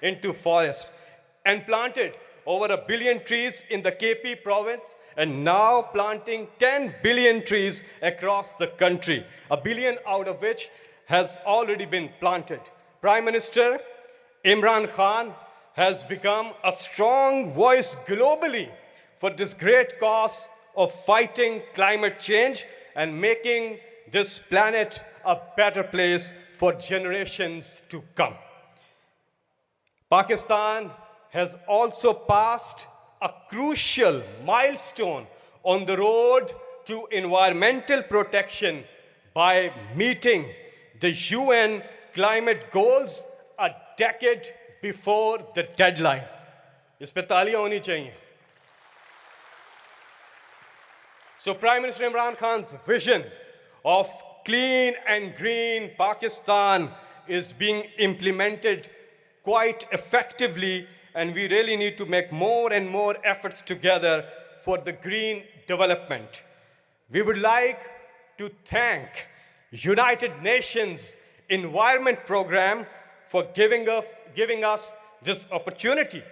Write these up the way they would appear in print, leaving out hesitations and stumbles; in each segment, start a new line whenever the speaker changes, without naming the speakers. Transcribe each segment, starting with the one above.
into forest and planted over 1 billion trees in the KP province and now planting 10 billion trees across the country, 1 billion out of which has already been planted. Prime Minister Imran Khan has become a strong voice globally for this great cause of fighting climate change and making this planet a better place for generations to come. Pakistan has also passed a crucial milestone on the road to environmental protection by meeting the UN climate goals a decade before the deadline. इस पे तालियां होनी चाहिए. So Prime Minister Imran Khan's vision of clean and green Pakistan is being implemented quite effectively, and we really need to make more and more efforts together for the green development. We would like to thank United Nations Environment Program for giving us this opportunity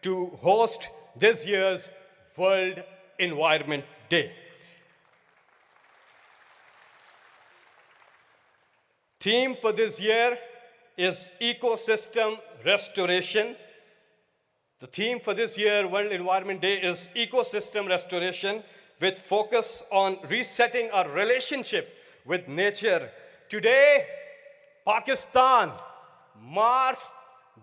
to host this year's World Environment Day. Theme for this year is ecosystem restoration. The theme for this year, World Environment Day, is ecosystem restoration with focus on resetting our relationship with nature. Today, Pakistan marks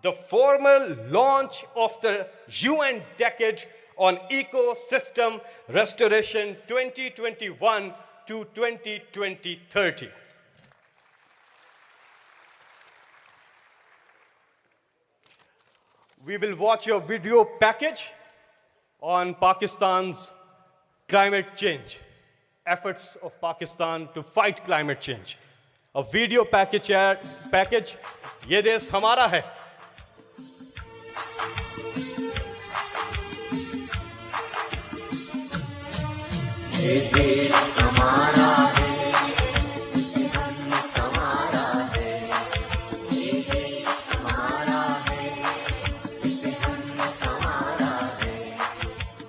the formal launch of the UN Decade on Ecosystem Restoration 2021 to 2030. We will watch your video package on Pakistan's climate change, efforts of Pakistan to fight climate change. A video package, ये देश हमारा है. ये देश हमारा है.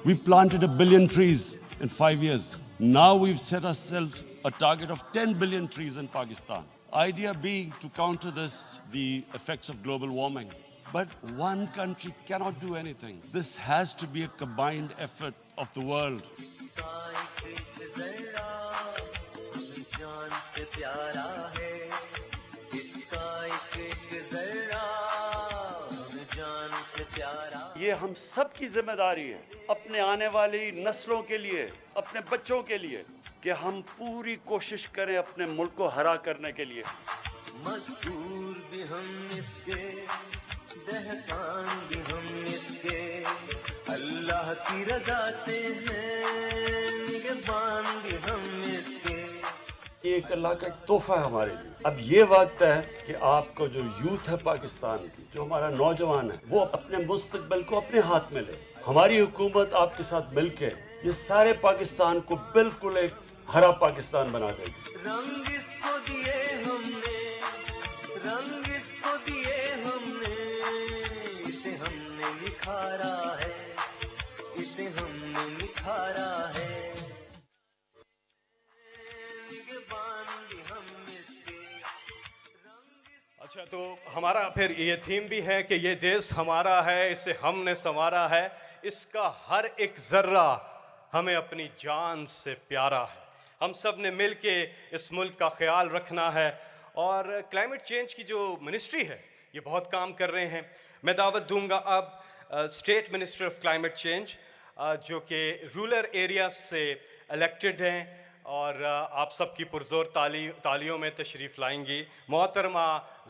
We planted 1 billion trees in 5 years. Now we've set ourselves a target of 10 billion trees in Pakistan. Idea being to counter this, the effects of global warming. But one country cannot do anything. This has to be a combined effort of the world.
ये हम सब की जिम्मेदारी है अपने आने वाली नस्लों के लिए, अपने बच्चों के लिए, कि हम पूरी कोशिश करें अपने मुल्क को हरा करने के लिए.
मजदूर भी हम इसके, दहकान भी हम इसके, अल्लाह की रज़ा से हैं, निगहबान भी हम इसके.
ये एक अल्लाह का तोहफा है हमारे लिए. अब ये वक्त है कि आपको जो यूथ है पाकिस्तान की, जो हमारा नौजवान है, वो अपने मुस्तकबिल को अपने हाथ में ले. हमारी हुकूमत आपके साथ मिलके ये सारे पाकिस्तान को बिल्कुल एक हरा पाकिस्तान बना देगी.
रंग इसको दिए हमने, रंग इसको दिए हमने, इसे हमने निखारा है, इसे हमने निखारा है.
अच्छा, तो हमारा फिर ये थीम भी है कि ये देश हमारा है, इसे हमने संवारा है, इसका हर एक जर्रा हमें अपनी जान से प्यारा है. हम सब ने मिल के इस मुल्क का ख्याल रखना है. और क्लाइमेट चेंज की जो मिनिस्ट्री है, ये बहुत काम कर रहे हैं. मैं दावत दूंगा अब state minister of climate change, जो कि रूरल एरिया से इलेक्टेड हैं और आप सबकी पुरजोर तालियों में तशरीफ़ लाएंगी. मोहतरमा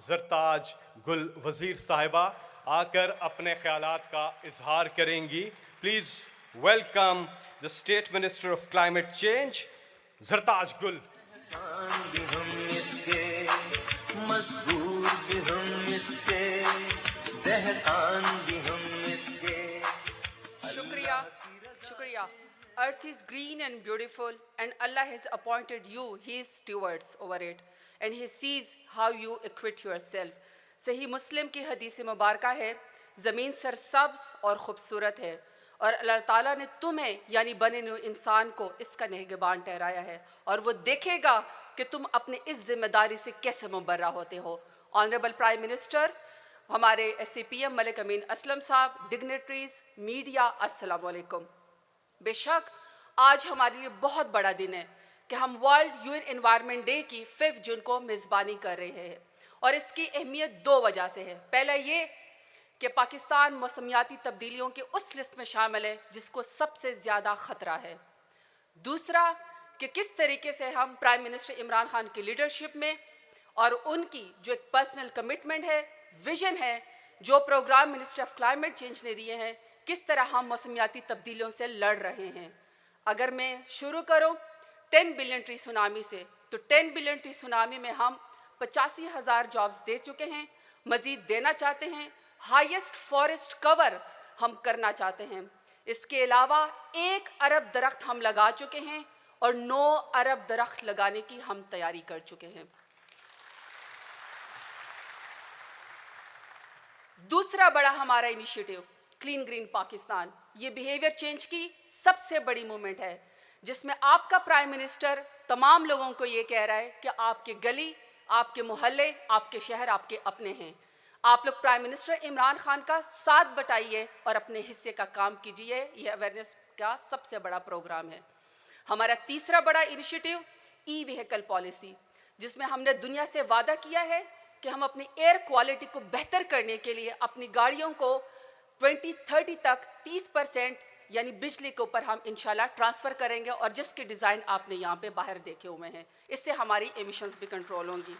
ज़रताज गुल वज़ीर साहिबा आकर अपने ख़यालात का इजहार करेंगी. Please welcome the state minister of climate change, Zartaj Gul.
शुक्रिया. Earth is green and beautiful, and Allah has appointed you His stewards over it, and He sees how you acquit yourself. सही मुस्लिम की हदीस मुबारका है ज़मीन सरसब्ज और ख़ूबसूरत है और अल्लाह ताला ने तुम्हें यानी बने हुए इंसान को इसका निगहबान ठहराया है और वो देखेगा कि तुम अपने इस जिम्मेदारी से कैसे मुबर्रा होते हो। ऑनरेबल प्राइम मिनिस्टर, हमारे SCPM मलिक अमीन असलम साहब, डिग्नेटरीज, मीडिया, अस्सलाम वालेकुम। बेशक आज हमारे लिए बहुत बड़ा दिन है कि हम वर्ल्ड UN एनवायरनमेंट डे की 5 जून को मेज़बानी कर रहे हैं और इसकी अहमियत 2 वजह से है। पहला ये कि पाकिस्तान मौसमियाती तब्दीलियों के उस लिस्ट में शामिल है जिसको सबसे ज़्यादा ख़तरा है। दूसरा कि किस तरीके से हम प्राइम मिनिस्टर इमरान खान की लीडरशिप में और उनकी जो एक पर्सनल कमिटमेंट है, विजन है, जो program minister of climate change ने दिए हैं, किस तरह हम मौसमियाती तब्दीलियों से लड़ रहे हैं। अगर मैं शुरू करूं 10 बिलियन ट्री सुनामी से, तो 10 बिलियन ट्री सुनामी में हम 85,000 जॉब्स दे चुके हैं, मज़ीद देना चाहते हैं, हाईएस्ट फॉरेस्ट कवर हम करना चाहते हैं। इसके अलावा 1 अरब दरख्त हम लगा चुके हैं और 9 अरब दरख्त लगाने की हम तैयारी कर चुके हैं। दूसरा बड़ा हमारा इनिशिएटिव क्लीन ग्रीन पाकिस्तान, ये बिहेवियर चेंज की सबसे बड़ी मूवमेंट है जिसमें आपका प्राइम मिनिस्टर तमाम लोगों को ये कह रहा है कि आपके गली, आपके मोहल्ले, आपके शहर आपके अपने हैं। आप लोग प्राइम मिनिस्टर इमरान खान का साथ बटाइए और अपने हिस्से का काम कीजिए। ये अवेयरनेस का सबसे बड़ा प्रोग्राम है। हमारा तीसरा बड़ा इनिशिएटिव ई व्हीकल पॉलिसी, जिसमें हमने दुनिया से वादा किया है कि हम अपनी एयर क्वालिटी को बेहतर करने के लिए अपनी गाड़ियों को 2030 तक 30% यानी बिजली के ऊपर हम इंशाल्लाह ट्रांसफ़र करेंगे और जिसके डिज़ाइन आपने यहाँ पे बाहर देखे हुए हैं। इससे हमारी एमिशंस भी कंट्रोल होंगी।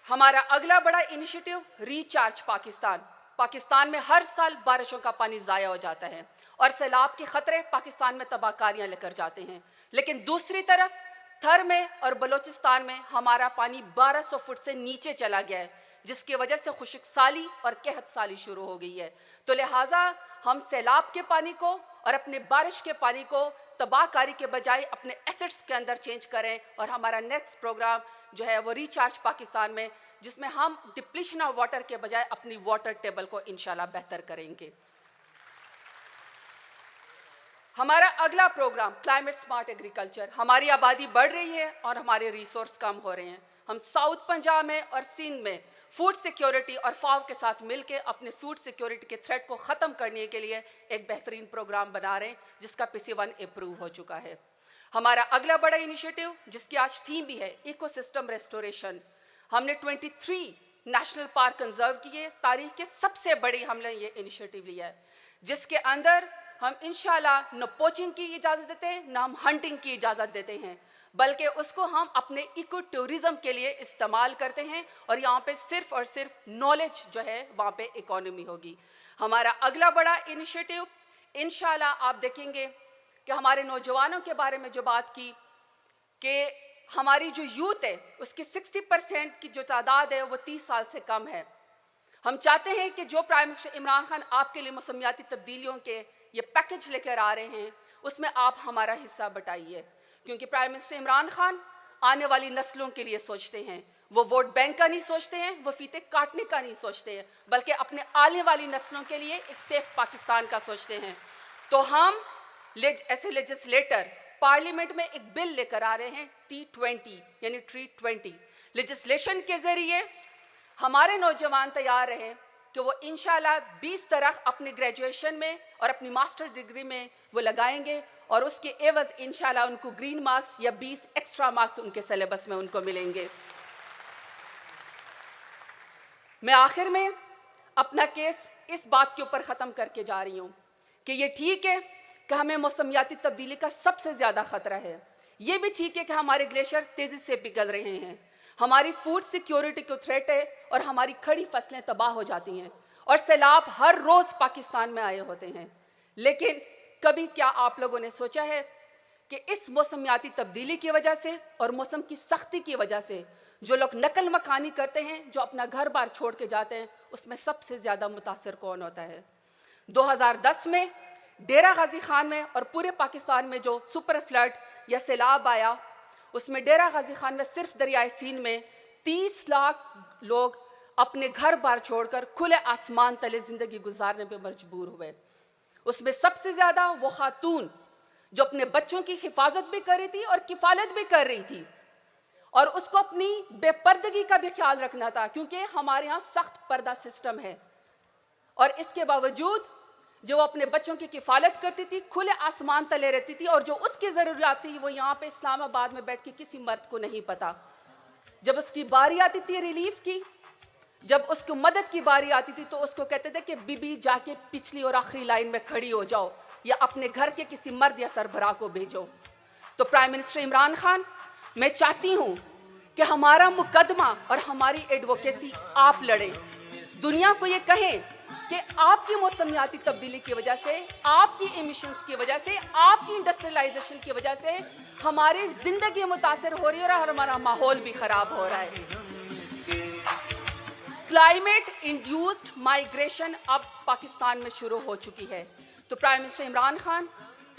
हमारा अगला बड़ा इनिशिएटिव रिचार्ज पाकिस्तान। पाकिस्तान में हर साल बारिशों का पानी ज़ाया हो जाता है और सैलाब के ख़तरे पाकिस्तान में तबाहकारियाँ लेकर जाते हैं, लेकिन दूसरी तरफ थर में और बलूचिस्तान में हमारा पानी 1200 फुट से नीचे चला गया है, जिसकी वजह से खुश्क साली और कहत साली शुरू हो गई है। तो लिहाजा हम सैलाब के पानी को और अपने बारिश के पानी को तबाहकारी के बजाय अपने एसेट्स के अंदर चेंज करें और हमारा नेक्स्ट प्रोग्राम जो है वो रिचार्ज पाकिस्तान में, जिसमें हम डिप्लीशन ऑफ वाटर के बजाय अपनी वाटर टेबल को इंशाल्लाह बेहतर करेंगे। हमारा अगला प्रोग्राम क्लाइमेट स्मार्ट एग्रीकल्चर। हमारी आबादी बढ़ रही है और हमारे रिसोर्स कम हो रहे हैं। हम साउथ पंजाब में और सिंध में फूड सिक्योरिटी और फाव के साथ मिलकर अपने फूड सिक्योरिटी के थ्रेट को ख़त्म करने के लिए एक बेहतरीन प्रोग्राम बना रहे हैं, जिसका PC1 अप्रूव हो चुका है। हमारा अगला बड़ा इनिशिएटिव, जिसकी आज थीम भी है इकोसिस्टम रेस्टोरेशन, हमने 23 नेशनल पार्क कंजर्व किए। तारीख के सबसे बड़ी हमने ये इनिशिएटिव लिया है, जिसके अंदर हम इंशाल्लाह न पोचिंग की इजाज़त देते हैं, न हम हंटिंग की इजाज़त देते हैं, बल्कि उसको हम अपने इको टूरिज़म के लिए इस्तेमाल करते हैं और यहाँ पे सिर्फ और सिर्फ नॉलेज जो है वहाँ पे इकोनॉमी होगी। हमारा अगला बड़ा इनिशिएटिव इंशाल्लाह आप देखेंगे कि हमारे नौजवानों के बारे में जो बात की कि हमारी जो यूथ है उसकी 60% की जो तादाद है वो 30 साल से कम है। हम चाहते हैं कि जो प्राइम मिनिस्टर इमरान खान आपके लिए मौसमियाती तब्दीलियों के ये पैकेज लेकर आ रहे हैं, उसमें आप हमारा हिस्सा बटाइए, क्योंकि प्राइम मिनिस्टर इमरान खान आने वाली नस्लों के लिए सोचते हैं। वो वोट बैंक का नहीं सोचते हैं, वो फीते काटने का नहीं सोचते हैं, बल्कि अपने आने वाली नस्लों के लिए एक सेफ पाकिस्तान का सोचते हैं। तो हम ऐसे लेजिस्लेटर पार्लियामेंट में एक बिल लेकर आ रहे हैं T20 यानी ट्री 20 लेजिस्लेशन के ज़रिए हमारे नौजवान तैयार रहे कि वो इंशाल्लाह 20 दरख्त अपने ग्रेजुएशन में और अपनी मास्टर डिग्री में वो लगाएंगे और उसके एवज इंशाल्लाह उनको ग्रीन मार्क्स या 20 एक्स्ट्रा मार्क्स उनके सिलेबस में उनको मिलेंगे। मैं आखिर में अपना केस इस बात के ऊपर ख़त्म करके जा रही हूँ कि ये ठीक है कि हमें मौसमियाती तब्दीली का सबसे ज़्यादा ख़तरा है। ये भी ठीक है कि हमारे ग्लेशियर तेज़ी से पिघल रहे हैं, हमारी फूड सिक्योरिटी को थ्रेट है और हमारी खड़ी फसलें तबाह हो जाती हैं और सैलाब हर रोज़ पाकिस्तान में आए होते हैं। लेकिन कभी क्या आप लोगों ने सोचा है कि इस मौसमियाती तब्दीली की वजह से और मौसम की सख्ती की वजह से जो लोग नकल मकानी करते हैं, जो अपना घर बार छोड़ के जाते हैं, उसमें सबसे ज़्यादा मुतासर कौन होता है? 2010 में डेरा गाजी खान में और पूरे पाकिस्तान में जो सुपर फ्लड या सैलाब आया, उसमें डेरा गाजी खान में सिर्फ दरियाए सीन में 30 लाख लोग अपने घर बार छोड़कर खुले आसमान तले जिंदगी गुजारने पे मजबूर हुए। उसमें सबसे ज्यादा वो खातून जो अपने बच्चों की हिफाजत भी कर रही थी और किफालत भी कर रही थी, और उसको अपनी बेपर्दगी का भी ख्याल रखना था, क्योंकि हमारे यहाँ सख्त पर्दा सिस्टम है। और इसके बावजूद जो अपने बच्चों की किफालत करती थी, खुले आसमान तले रहती थी, और जो उसकी ज़रूरियात थी वो यहाँ पे इस्लामाबाद में बैठ के किसी मर्द को नहीं पता। जब उसकी बारी आती थी रिलीफ की, जब उसको मदद की बारी आती थी, तो उसको कहते थे कि बीबी जाके पिछली और आखिरी लाइन में खड़ी हो जाओ, या अपने घर के किसी मर्द या सरबराह को भेजो। तो प्राइम मिनिस्टर इमरान खान, मैं चाहती हूँ कि हमारा मुकदमा और हमारी एडवोकेसी आप लड़ें, दुनिया को ये कहें कि आपकी मौसमियाती तब्दीली की वजह से, आपकी एमिशंस की वजह से, आपकी इंडस्ट्रियलाइजेशन की वजह से हमारी जिंदगी मुतासर हो रही है और हमारा माहौल भी खराब हो रहा है। क्लाइमेट इंड्यूस्ड माइग्रेशन अब पाकिस्तान में शुरू हो चुकी है। तो प्राइम मिनिस्टर इमरान खान,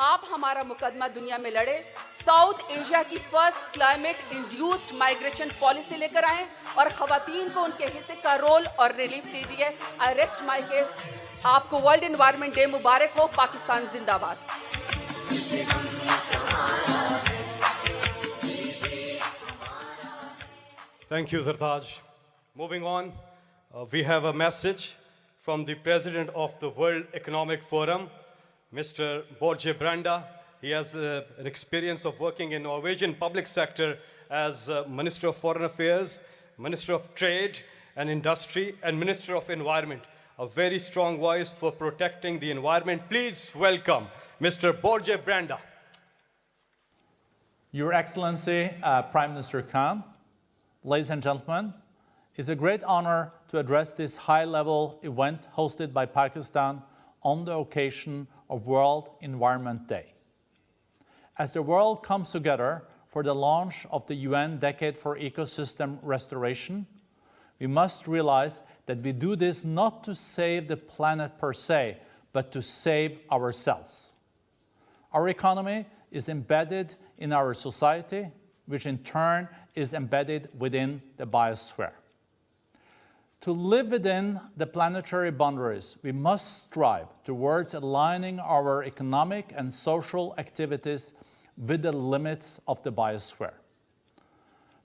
आप हमारा मुकदमा दुनिया में लड़े, साउथ एशिया की first climate induced migration policy लेकर आएं और खवातीन को उनके हिस्से का रोल और रिलीफ दीजिए। आई रेस्ट माई केस। आपको वर्ल्ड एनवायरनमेंट डे मुबारक हो। पाकिस्तान जिंदाबाद।
Thank you, Zartaj. Moving on, we have a message from the President of the World Economic Forum, Mr. Borje Branda. He has an experience of working in Norwegian public sector as Minister of Foreign Affairs, Minister of Trade and Industry, and Minister of Environment. A very strong voice for protecting the environment. Please welcome Mr. Borje Branda.
Your Excellency, Prime Minister Khan, ladies and gentlemen, it's a great honor to address this high-level event hosted by Pakistan on the occasion of World Environment Day. As the world comes together for the launch of the UN Decade for Ecosystem Restoration, we must realize that we do this not to save the planet per se, but to save ourselves. Our economy is embedded in our society, which in turn is embedded within the biosphere. To live within the planetary boundaries, we must strive towards aligning our economic and social activities with the limits of the biosphere.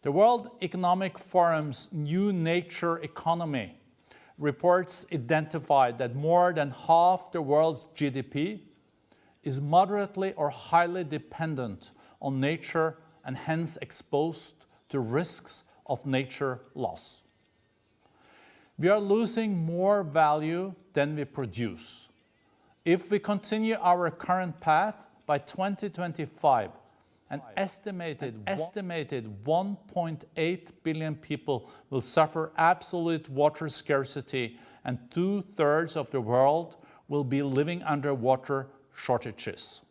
The World Economic Forum's New Nature Economy reports identified that more than half the world's GDP is moderately or highly dependent on nature and hence exposed to risks of nature loss. We are losing more value than we produce. If we continue our current path, by 2025, an estimated 1.8 billion people will suffer absolute water scarcity, and 2/3 of the world will be living under water shortages.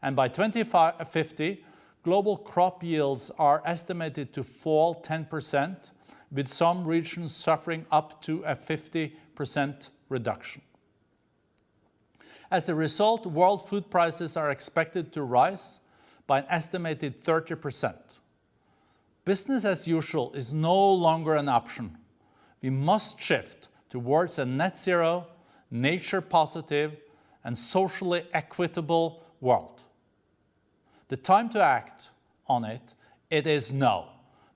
And by 2050, global crop yields are estimated to fall 10%, with some regions suffering up to a 50% reduction. As a result, world food prices are expected to rise by an estimated 30%. Business as usual is no longer an option. We must shift towards a net zero, nature positive, and socially equitable world. The time to act on it is now.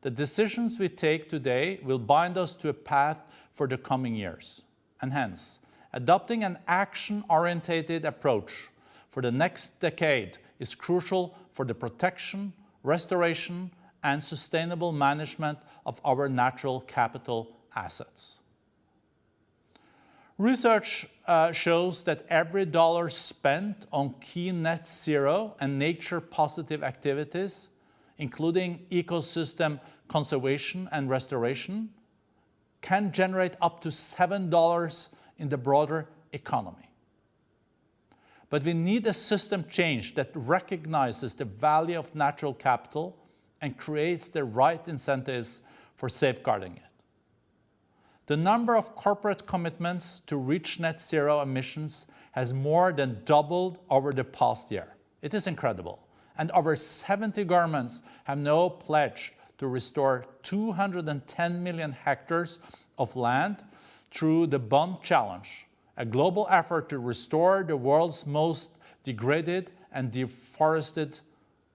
The decisions we take today will bind us to a path for the coming years. And hence, adopting an action-oriented approach for the next decade is crucial for the protection, restoration, and sustainable management of our natural capital assets. Research shows that every dollar spent on key net zero and nature-positive activities, including ecosystem conservation and restoration, can generate up to $7 in the broader economy. But we need a system change that recognizes the value of natural capital and creates the right incentives for safeguarding it. The number of corporate commitments to reach net zero emissions has more than doubled over the past year. It is incredible. And over 70 governments have now pledged to restore 210 million hectares of land through the Bond Challenge, a global effort to restore the world's most degraded and deforested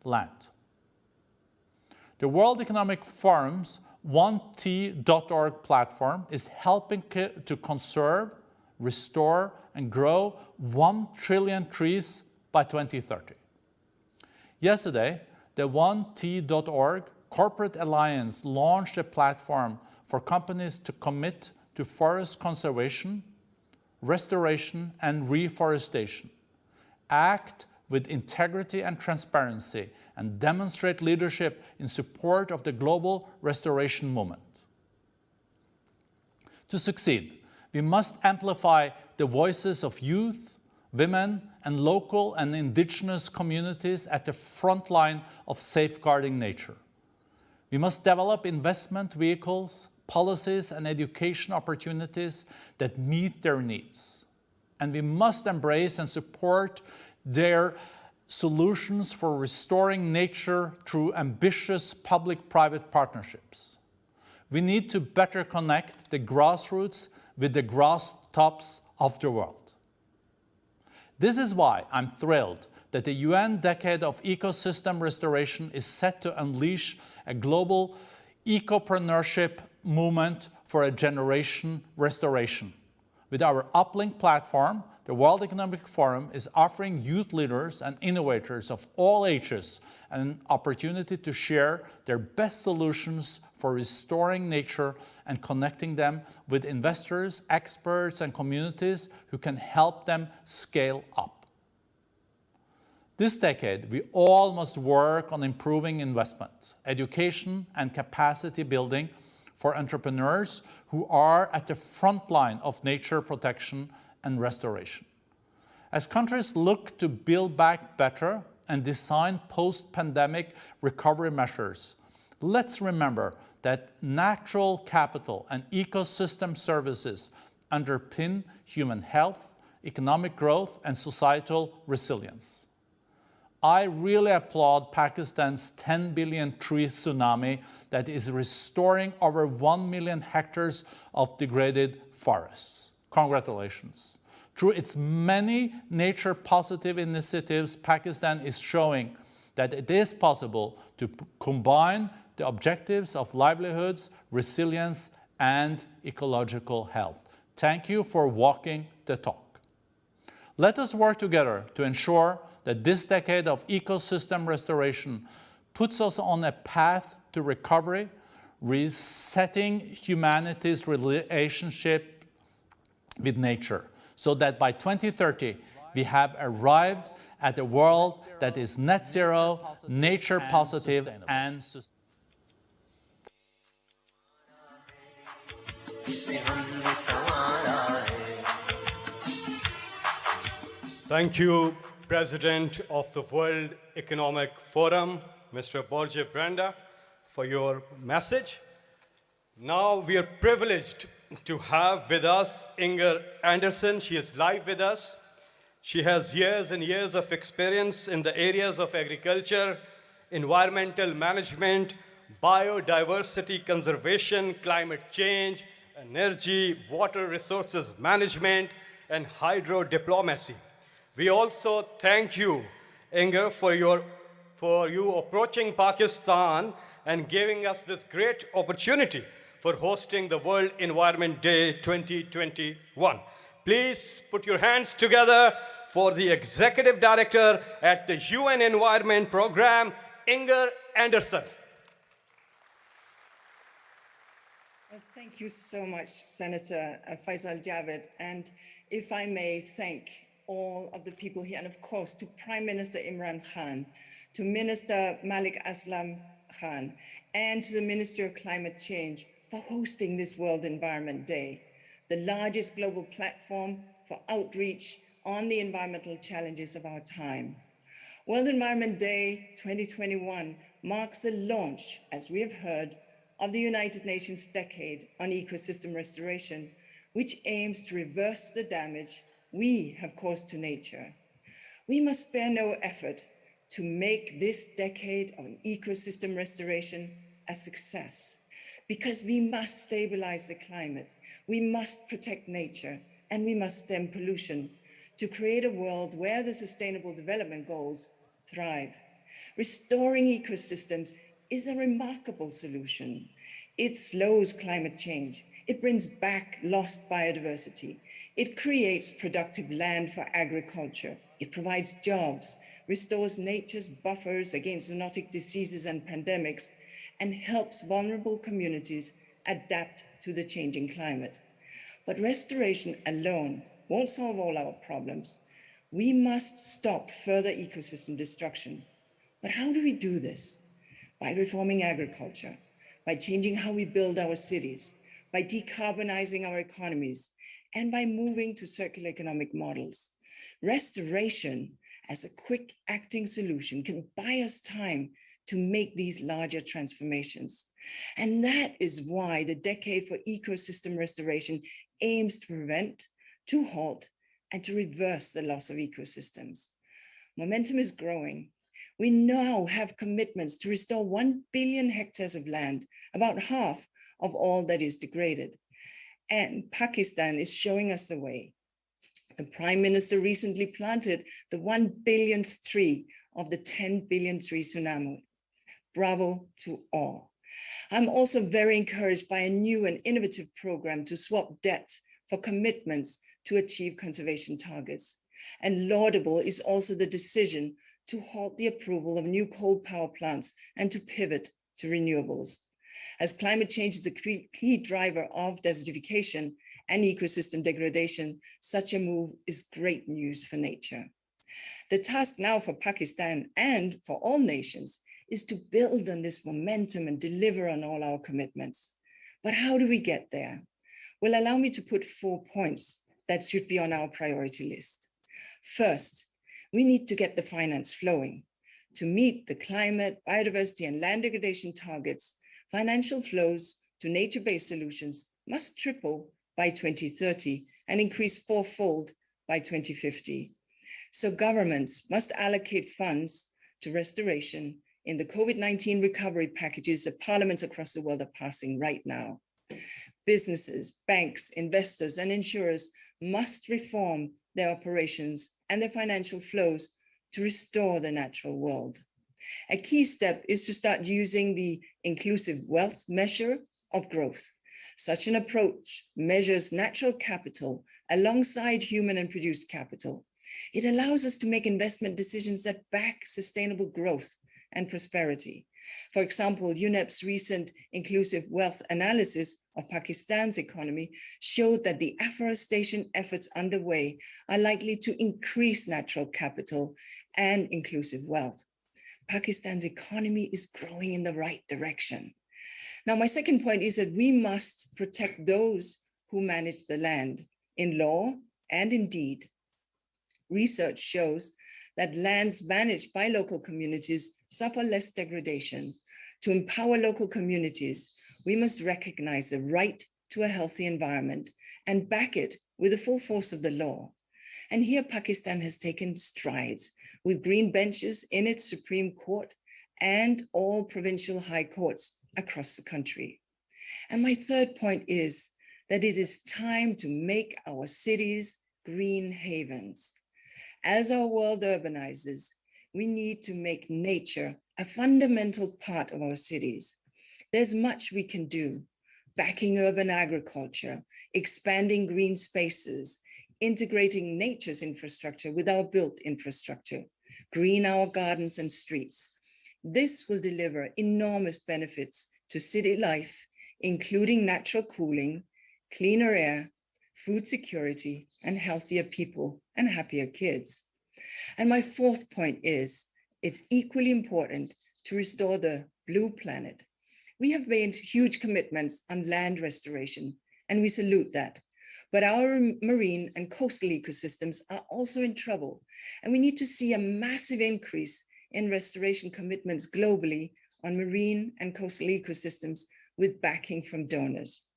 land. The World Economic Forum's 1T.org platform is helping to conserve, restore, and grow 1 trillion trees by 2030. Yesterday, the 1T.org Corporate Alliance launched a platform for companies to commit to forest conservation, restoration, and reforestation, act with integrity and transparency, and demonstrate leadership in support of the global restoration movement. To succeed, we must amplify the voices of youth, women, and local and indigenous communities at the front line of safeguarding nature. We must develop investment vehicles, policies, and education opportunities that meet their needs. And we must embrace and support their solutions for restoring nature through ambitious public-private partnerships. We need to better connect the grassroots with the grass tops of the world. This is why I'm thrilled that the UN Decade of Ecosystem Restoration is set to unleash a global ecopreneurship movement for a generation restoration. With our Uplink platform, the World Economic Forum is offering youth leaders and innovators of all ages an opportunity to share their best solutions for restoring nature and connecting them with investors, experts, and communities who can help them scale up. This decade, we all must work on improving investment, education, and capacity building for entrepreneurs who are at the front line of nature protection and restoration. As countries look to build back better and design post-pandemic recovery measures, let's remember that natural capital and ecosystem services underpin human health, economic growth, and societal resilience. I really applaud Pakistan's 10 billion tree tsunami that is restoring over 1 million hectares of degraded forests. Congratulations. Through its many nature-positive initiatives, Pakistan is showing that it is possible to combine the objectives of livelihoods, resilience, and ecological health. Thank you for walking the talk. Let us work together to ensure that this decade of ecosystem restoration puts us on a path to recovery, resetting humanity's relationship with nature, so that by 2030, we have arrived at a world that is net zero, nature positive, and sustainable.
Thank you, President of the World Economic Forum, Mr. Borje Brenda, for your message. Now we are privileged to have with us Inger Anderson. She is live with us. She has years and years of experience in the areas of agriculture, environmental management, biodiversity conservation, climate change, energy, water resources management, and hydro diplomacy. We also thank you, Inger, for you approaching Pakistan and giving us this great opportunity for hosting the World Environment Day 2021. Please put your hands together for the Executive Director at the UN Environment Program, Inger Anderson.
Well, thank you so much, Senator Faisal Javed. And if I may thank all of the people here, and of course to Prime Minister Imran Khan, to Minister Malik Aslam Khan, and to the Ministry of Climate Change for hosting this World Environment Day, the largest global platform for outreach on the environmental challenges of our time. World Environment Day 2021 marks the launch, as we have heard, of the United Nations Decade on Ecosystem Restoration, which aims to reverse the damage we have caused to nature. We must spare no effort to make this decade of ecosystem restoration a success, because we must stabilize the climate, we must protect nature, and we must stem pollution to create a world where the Sustainable Development Goals thrive. Restoring ecosystems is a remarkable solution. It slows climate change. It brings back lost biodiversity. It creates productive land for agriculture. It provides jobs, restores nature's buffers against zoonotic diseases and pandemics, and helps vulnerable communities adapt to the changing climate. But restoration alone won't solve all our problems. We must stop further ecosystem destruction. But how do we do this? By reforming agriculture, by changing how we build our cities, by decarbonizing our economies, and by moving to circular economic models. Restoration as a quick acting solution can buy us time to make these larger transformations. And that is why the Decade for Ecosystem Restoration aims to prevent, to halt, and to reverse the loss of ecosystems. Momentum is growing. We now have commitments to restore 1 billion hectares of land, about half of all that is degraded. And Pakistan is showing us the way. The Prime Minister recently planted the 1 billionth tree of the 10 billion tree tsunami. Bravo to all. I'm also very encouraged by a new and innovative program to swap debt for commitments to achieve conservation targets. And laudable is also the decision to halt the approval of new coal power plants and to pivot to renewables. As climate change is a key driver of desertification and ecosystem degradation, such a move is great news for nature. The task now for Pakistan and for all nations is to build on this momentum and deliver on all our commitments. But how do we get there? Well, allow me to put 4 points that should be on our priority list. First, we need to get the finance flowing. To meet the climate, biodiversity, and land degradation targets, financial flows to nature-based solutions must triple by 2030 and increase fourfold by 2050. So governments must allocate funds to restoration in the COVID-19 recovery packages that parliaments across the world are passing right now. Businesses, banks, investors, and insurers must reform their operations and their financial flows to restore the natural world. A key step is to start using the inclusive wealth measure of growth. Such an approach measures natural capital alongside human and produced capital. It allows us to make investment decisions that back sustainable growth and prosperity. For example, UNEP's recent inclusive wealth analysis of Pakistan's economy showed that the afforestation efforts underway are likely to increase natural capital and inclusive wealth. Pakistan's economy is growing in the right direction. Now, my second point is that we must protect those who manage the land in law and in deed. Research shows that lands managed by local communities suffer less degradation. To empower local communities, we must recognize the right to a healthy environment and back it with the full force of the law. And here Pakistan has taken strides with green benches in its Supreme Court and all provincial high courts across the country. And my third point is that it is time to make our cities green havens. As our world urbanizes, we need to make nature a fundamental part of our cities. There's much we can do, backing urban agriculture, expanding green spaces, integrating nature's infrastructure with our built infrastructure, green our gardens and streets. This will deliver enormous benefits to city life, including natural cooling, cleaner air, food security, and healthier people and happier kids. And my fourth point is, it's equally important to restore the blue planet. We have made huge commitments on land restoration, and we salute that. But our marine and coastal ecosystems are also in trouble, and we need to see a massive increase in restoration commitments globally on marine and coastal ecosystems with backing from donors.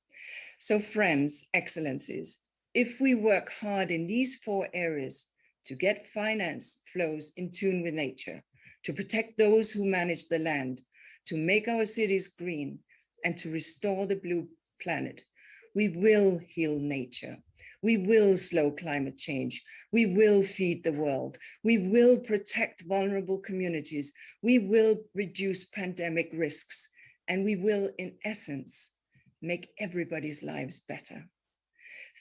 So friends, excellencies, if we work hard in these 4 areas to get finance flows in tune with nature, to protect those who manage the land, to make our cities green, and to restore the blue planet. We will heal nature. We will slow climate change. We will feed the world. We will protect vulnerable communities. We will reduce pandemic risks. And we will, in essence, make everybody's lives better.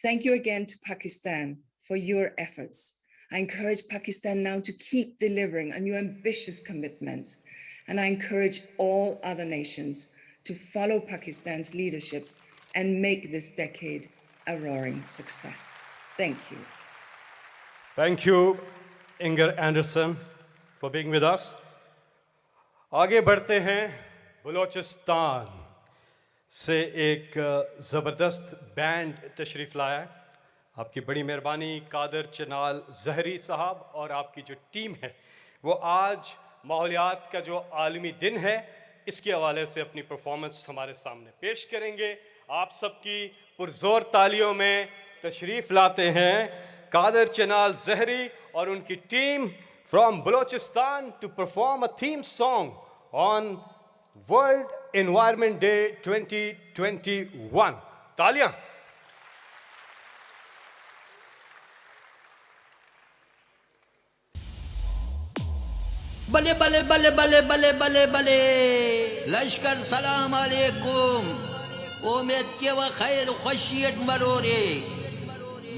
Thank you again to Pakistan for your efforts. I encourage Pakistan now to keep delivering on your ambitious commitments. And I encourage all other nations to follow Pakistan's leadership and make this decade a roaring success. Thank you.
Thank you, Inger Anderson, for being with us. आगे बढ़ते हैं, बलोचिस्तान से एक ज़बरदस्त band तशरीफ़ लाया है। आपकी बड़ी मेहरबानी कादर चनाल ज़हरी साहब और आपकी जो टीम है वो आज माहौलियात का जो आलमी दिन है इसके हवाले से अपनी परफॉर्मेंस हमारे सामने पेश करेंगे। आप सबकी पुरजोर तालियों में तशरीफ़ लाते हैं कादर चनाल ज़हरी और उनकी team from Balochistan to perform a theme song on world environment day 2021। तालियां।
बले बले बले बले बले बले बले लश्कर सलाम अलैकुम उम्मीद के व खैर खुशियत मरोरे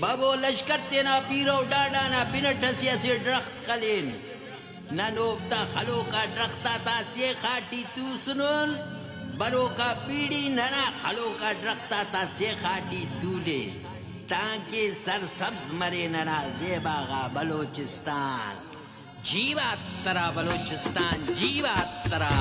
बाबो लश्कर तेना पीरो डाडा ना बिनट से दरख्त खलीन ना नोफ्ता खलो का दरख्ता ता से खाटी तू सुनल बरो का पीड़ी नना खलो का दरख्ता ता से खाटी तूले ताकि सरसब्ज मरे नना ज़ेबागा बलोचिस्तान जीवात तरा बलोचिस्तान जीवात तरा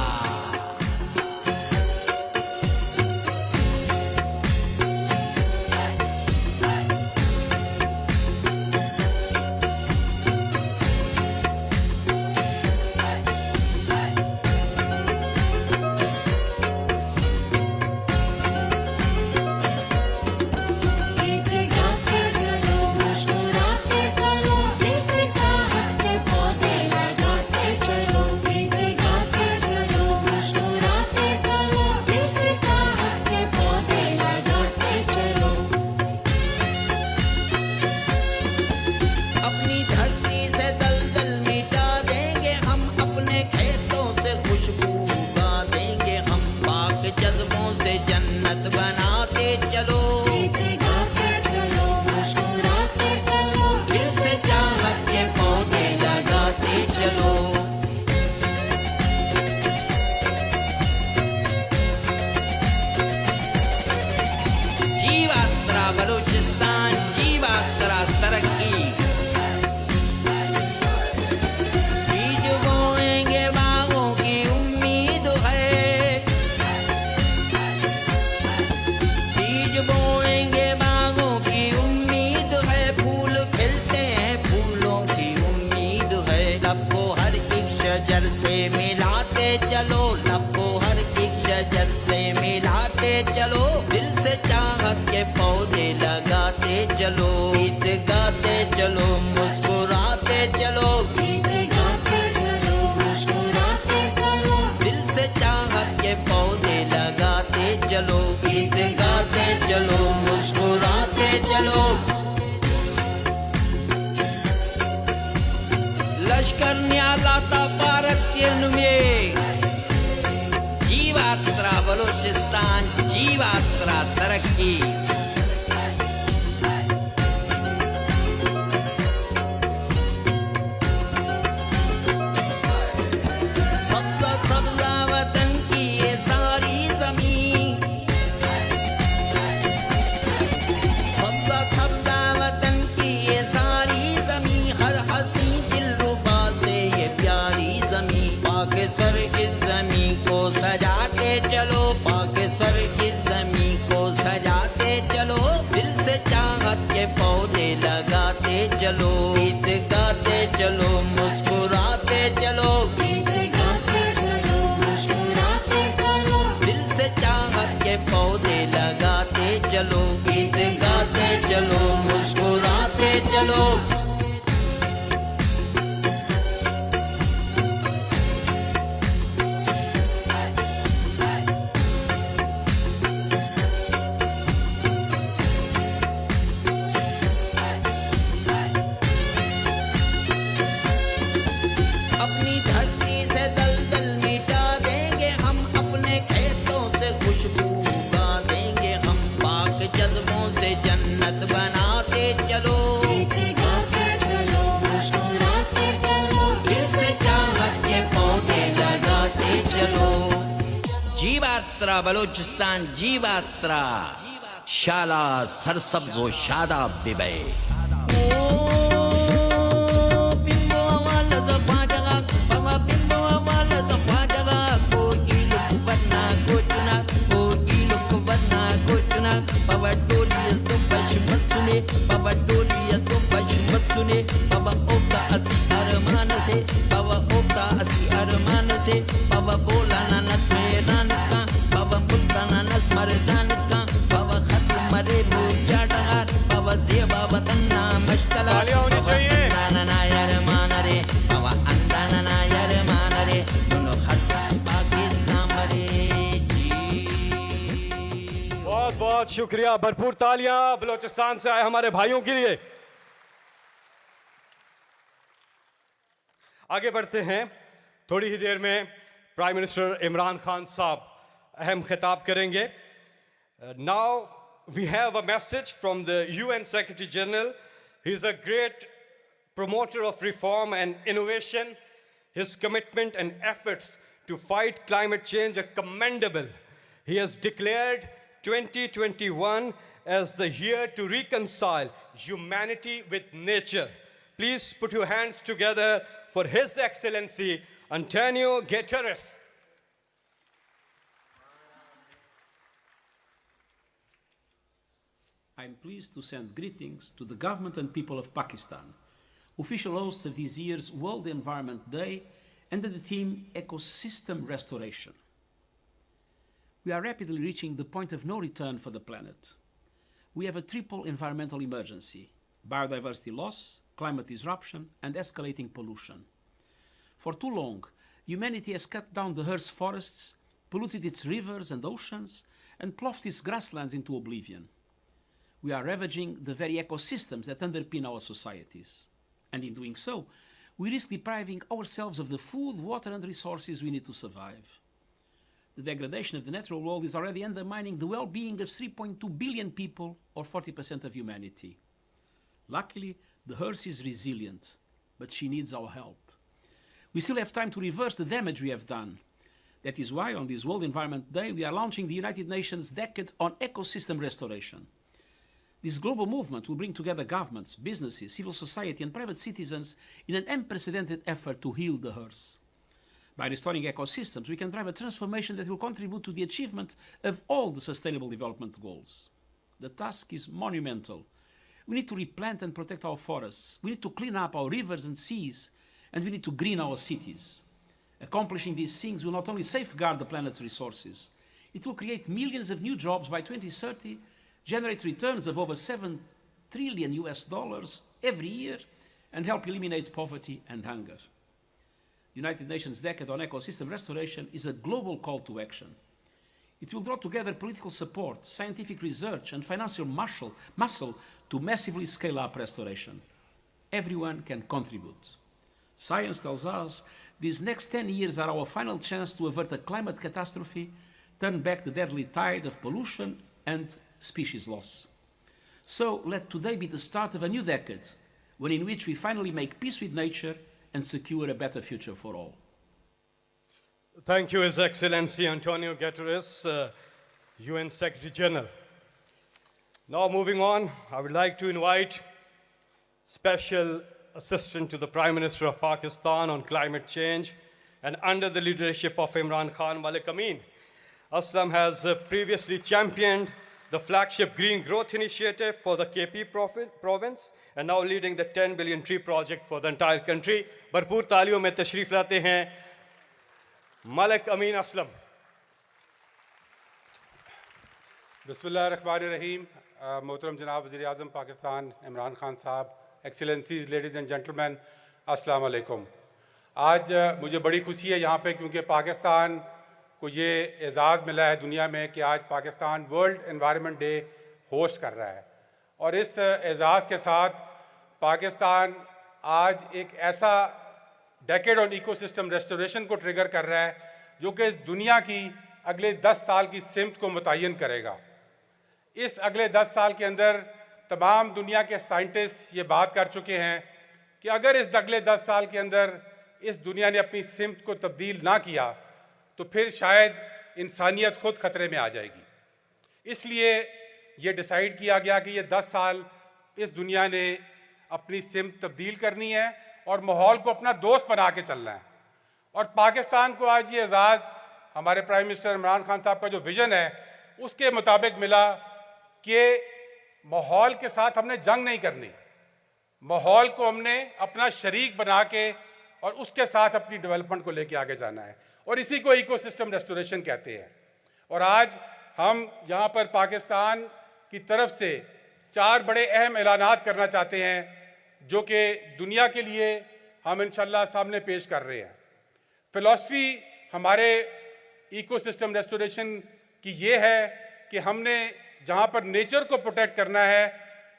चलो दिल से चाहत के पौधे लगाते चलो गीत गाते चलो मुस्कुराते चलो गीत गाते चलो मुस्कुराते चलो दिल से चाहत के पौधे लगाते चलो गीत गाते चलो मुस्कुराते चलो लश्कर न्यालाता भारत में जीवात्रा बलोचिस्तान जीवात्रा तरक्की सब्जा वतन की ये सारी जमीन सब्जा वतन की ये सारी जमीन हर हंसी दिलरुबा से ये प्यारी जमीन पाके सर इस जमीन को सजाते चलो पाके सर इस जमीन को सजाते चलो दिल से चाहत के पौधे लगाते चलो गीत गाते चलो मुस्कुराते चलो गीत गाते चलो मुस्कुराते चलो दिल से चाहत के पौधे लगाते चलो गीत गाते चलो मुस्कुराते चलो यात्रा बलोचिस्तान जीवात्रा शाला सरसब्जो शादाब बिबे बिम्बो वाला ज़फ़ाजगा बाबा बिम्बो वाला ज़फ़ाजगा को इलुक बन्ना को चुना को इलुक बन्ना को चुना बाबा डोलिया तुम बशमत सुने बाबा डोलिया तुम बशमत सुने बाबा ओका असी अरमान से बाबा ओका असी अरमान से बाबा बोला नानक मैदान का बाबा मुद्दा नानक मर्दान का बाबा खत्म मरे मुझा डगार बाबा ज़ेबा बदन्ना मश्तला
तालियां होनी चाहिए।
नाना यार मान रे बाबा अंदाना ना यार मान रे दोनों खत्म पाकिस्तान मरे जी
बहुत बहुत शुक्रिया, भरपूर तालियां बलोचिस्तान से आए हमारे भाइयों के लिए। आगे बढ़ते हैं, थोड़ी ही देर में प्राइम मिनिस्टर इमरान खान साहब अहम खिताब करेंगे। Now we have a message from the UN Secretary General. He is a great promoter of reform and innovation. His commitment and efforts to fight climate change are commendable. He has declared 2021 as the year to reconcile humanity with nature. Please put your hands together for His Excellency Antonio Guterres.
I am pleased to send greetings to the government and people of Pakistan, official hosts of this year's World Environment Day under the theme Ecosystem Restoration. We are rapidly reaching the point of no return for the planet. We have a triple environmental emergency: biodiversity loss, climate disruption, and escalating pollution. For too long, humanity has cut down the Earth's forests, polluted its rivers and oceans, and ploughed its grasslands into oblivion. We are ravaging the very ecosystems that underpin our societies. And in doing so, we risk depriving ourselves of the food, water, and resources we need to survive. The degradation of the natural world is already undermining the well-being of 3.2 billion people, or 40% of humanity. Luckily, the Earth is resilient, but she needs our help. We still have time to reverse the damage we have done. That is why, on this World Environment Day, we are launching the United Nations Decade on Ecosystem Restoration. This global movement will bring together governments, businesses, civil society, and private citizens in an unprecedented effort to heal the Earth. By restoring ecosystems, we can drive a transformation that will contribute to the achievement of all the Sustainable Development Goals. The task is monumental. We need to replant and protect our forests. We need to clean up our rivers and seas, and we need to green our cities. Accomplishing these things will not only safeguard the planet's resources, it will create millions of new jobs by 2030, generate returns of over $7 trillion every year, and help eliminate poverty and hunger. The United Nations Decade on Ecosystem Restoration is a global call to action. It will draw together political support, scientific research, and financial muscle to massively scale up restoration. Everyone can contribute. Science tells us these next 10 years are our final chance to avert a climate catastrophe, turn back the deadly tide of pollution and species loss. So let today be the start of a new decade, one in which we finally make peace with nature and secure a better future for all.
Thank you, His Excellency Antonio Guterres, UN Secretary General. Now moving on, I would like to invite Special Assistant to the Prime Minister of Pakistan on climate change, and under the leadership of Imran Khan, Malik Amin. Aslam has previously championed the flagship Green Growth Initiative for the KP province, and now leading the 10 billion tree project for the entire country. भरपूर तालियों में तशरीफ लाते हैं मलिक अमीन असलम.
बिस्मिल्लाहिर्रहमानिर्रहीम. मोहतरम जनाब वज़ीर आज़म पाकिस्तान इमरान खान साहब, एक्सीलेंसीज, लेडीज़ एंड जेंटलमैन, अस्सलाम वालेकुम. आज मुझे बड़ी खुशी है यहाँ पे, क्योंकि पाकिस्तान को ये एज़ाज़ मिला है दुनिया में कि आज Pakistan world environment day host कर रहा है. और इस एज़ाज़ के साथ पाकिस्तान आज एक ऐसा डेकेड ऑन इकोसिस्टम रेस्टोरेशन को ट्रिगर कर रहा है जो कि इस दुनिया की अगले 10 साल की सिमत को मुतय्यन करेगा. इस अगले 10 साल के अंदर तमाम दुनिया के साइंटिस्ट ये बात कर चुके हैं कि अगर इस अगले 10 साल के अंदर इस दुनिया ने अपनी सिमत को तब्दील ना किया तो फिर शायद इंसानियत खुद खतरे में आ जाएगी। इसलिए ये डिसाइड किया गया कि ये 10 साल इस दुनिया ने अपनी सिमत तब्दील करनी है और माहौल को अपना दोस्त बना के चलना है। और पाकिस्तान को आज ये एजाज़ हमारे प्राइम मिनिस्टर इमरान खान साहब का जो विज़न है उसके मुताबिक मिला कि माहौल के साथ हमने जंग नहीं करनी, माहौल को हमने अपना शरीक बना के और उसके साथ अपनी डेवलपमेंट को लेके आगे जाना है, और इसी को इकोसिस्टम रेस्टोरेशन कहते हैं। और आज हम यहाँ पर पाकिस्तान की तरफ से 4 बड़े अहम ऐलानात करना चाहते हैं जो कि दुनिया के लिए हम इंशाल्लाह सामने पेश कर रहे हैं। फ़िलॉसफी हमारे इकोसिस्टम रेस्टोरेशन की ये है कि हमने जहाँ पर नेचर को प्रोटेक्ट करना है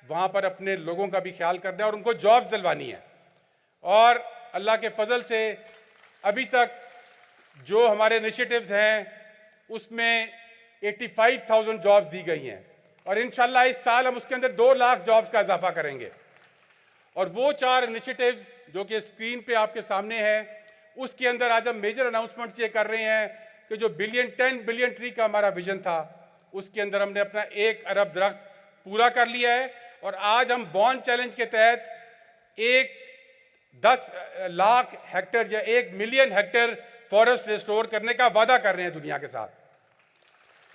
वहाँ पर अपने लोगों का भी ख्याल करना है और उनको जॉब्स दिलवानी है। और अल्लाह के फजल से अभी तक जो हमारे इनिशिएटिव्स हैं उसमें 85,000 जॉब्स दी गई हैं और इंशाल्लाह इस साल हम उसके अंदर 2 लाख जॉब्स का इजाफा करेंगे। और वो 4 इनिशिएटिव्स जो कि स्क्रीन पे आपके सामने हैं उसके अंदर आज हम मेजर अनाउंसमेंट्स ये कर रहे हैं कि जो 10 बिलियन ट्री का हमारा विजन था उसके अंदर हमने अपना 1 अरब दरख्त पूरा कर लिया है। और आज हम बॉन्ड चैलेंज के तहत 10 लाख हेक्टेयर या 1 मिलियन हेक्टेयर फॉरेस्ट रिस्टोर करने का वादा कर रहे हैं दुनिया के साथ।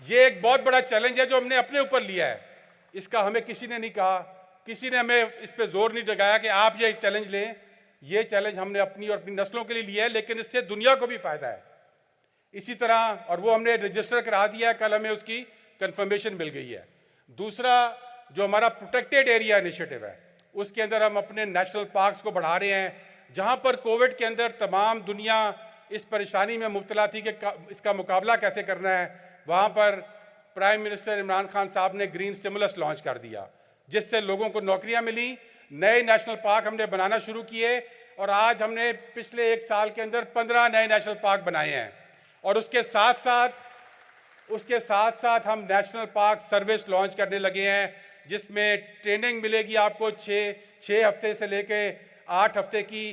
ये एक बहुत बड़ा चैलेंज है जो हमने अपने ऊपर लिया है। इसका हमें किसी ने नहीं कहा, किसी ने हमें इस पे जोर नहीं लगाया कि आप ये चैलेंज लें। ये चैलेंज हमने अपनी और अपनी नस्लों के लिए लिया है, लेकिन इससे दुनिया को भी फायदा है। इसी तरह और वो हमने रजिस्टर करा दिया है, कल हमें उसकी कंफर्मेशन मिल गई है। दूसरा जो हमारा प्रोटेक्टेड एरिया इनिशिएटिव है उसके अंदर हम अपने नेशनल पार्क्स को बढ़ा रहे हैं। जहाँ पर कोविड के अंदर तमाम दुनिया इस परेशानी में मुब्तला थी कि इसका मुकाबला कैसे करना है, वहाँ पर प्राइम मिनिस्टर इमरान खान साहब ने ग्रीन स्टिमुलस लॉन्च कर दिया जिससे लोगों को नौकरियाँ मिली। नए नेशनल पार्क हमने बनाना शुरू किए और आज हमने पिछले 1 साल के अंदर 15 नए नेशनल पार्क बनाए हैं। और उसके साथ साथ हम नेशनल पार्क सर्विस लॉन्च करने लगे हैं जिसमें ट्रेनिंग मिलेगी आपको 6 हफ्ते से लेके 8 हफ्ते की।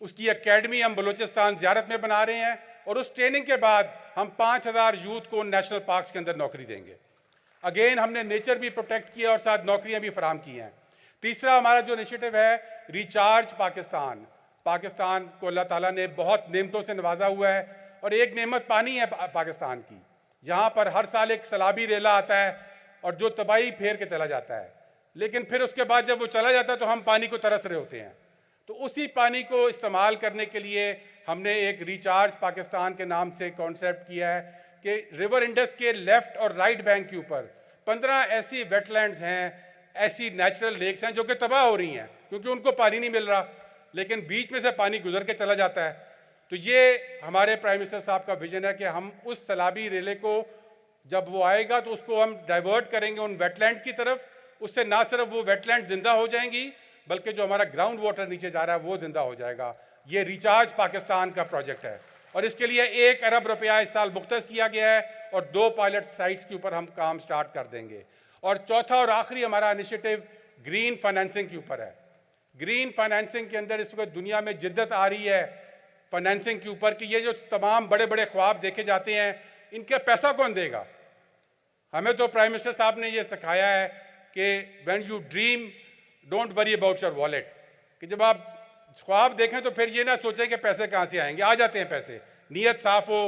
उसकी एकेडमी हम बलूचिस्तान ज़ियारत में बना रहे हैं और उस ट्रेनिंग के बाद हम 5,000 यूथ को नेशनल पार्क्स के अंदर नौकरी देंगे। अगेन हमने नेचर भी प्रोटेक्ट किया और साथ नौकरियां भी फराहम की हैं। तीसरा हमारा जो इनिशिएटिव है रिचार्ज पाकिस्तान। पाकिस्तान को अल्लाह ताला ने बहुत नेमतों से नवाजा हुआ है और एक नेमत पानी है पाकिस्तान की। यहाँ पर हर साल एक सैलाबी रेला आता है और जो तबाही फेर के चला जाता है, लेकिन फिर उसके बाद जब वो चला जाता है तो हम पानी को तरस रहे होते हैं। तो उसी पानी को इस्तेमाल करने के लिए हमने एक रिचार्ज पाकिस्तान के नाम से कॉन्सेप्ट किया है कि रिवर इंडस के लेफ्ट और राइट बैंक के ऊपर 15 ऐसी वेटलैंड्स हैं, ऐसी नेचुरल लेक्स हैं जो कि तबाह हो रही हैं क्योंकि उनको पानी नहीं मिल रहा, लेकिन बीच में से पानी गुजर के चला जाता है। तो ये हमारे प्राइम मिनिस्टर साहब का विजन है कि हम उस सैलाबी रेले को जब वो आएगा तो उसको हम डाइवर्ट करेंगे उन वेटलैंड्स की तरफ। उससे ना सिर्फ वो वेटलैंड जिंदा हो जाएंगी बल्कि जो हमारा ग्राउंड वाटर नीचे जा रहा है वो जिंदा हो जाएगा। ये रिचार्ज पाकिस्तान का प्रोजेक्ट है और इसके लिए 1 अरब रुपया इस साल मुख्तस किया गया है और 2 पायलट साइट्स के ऊपर हम काम स्टार्ट कर देंगे। और चौथा और आखिरी हमारा इनिशिएटिव ग्रीन फाइनेंसिंग के ऊपर है। ग्रीन फाइनेंसिंग के अंदर इस वक्त दुनिया में जिद्दत आ रही है फाइनेंसिंग के ऊपर कि ये जो तमाम बड़े बड़े ख्वाब देखे जाते हैं इनका पैसा कौन देगा। हमें तो प्राइम मिनिस्टर साहब ने ये सिखाया है कि when you dream don't worry about your wallet, कि जब आप ख्वाब देखें तो फिर ये ना सोचें कि पैसे कहाँ से आएंगे, आ जाते हैं पैसे। नीयत साफ हो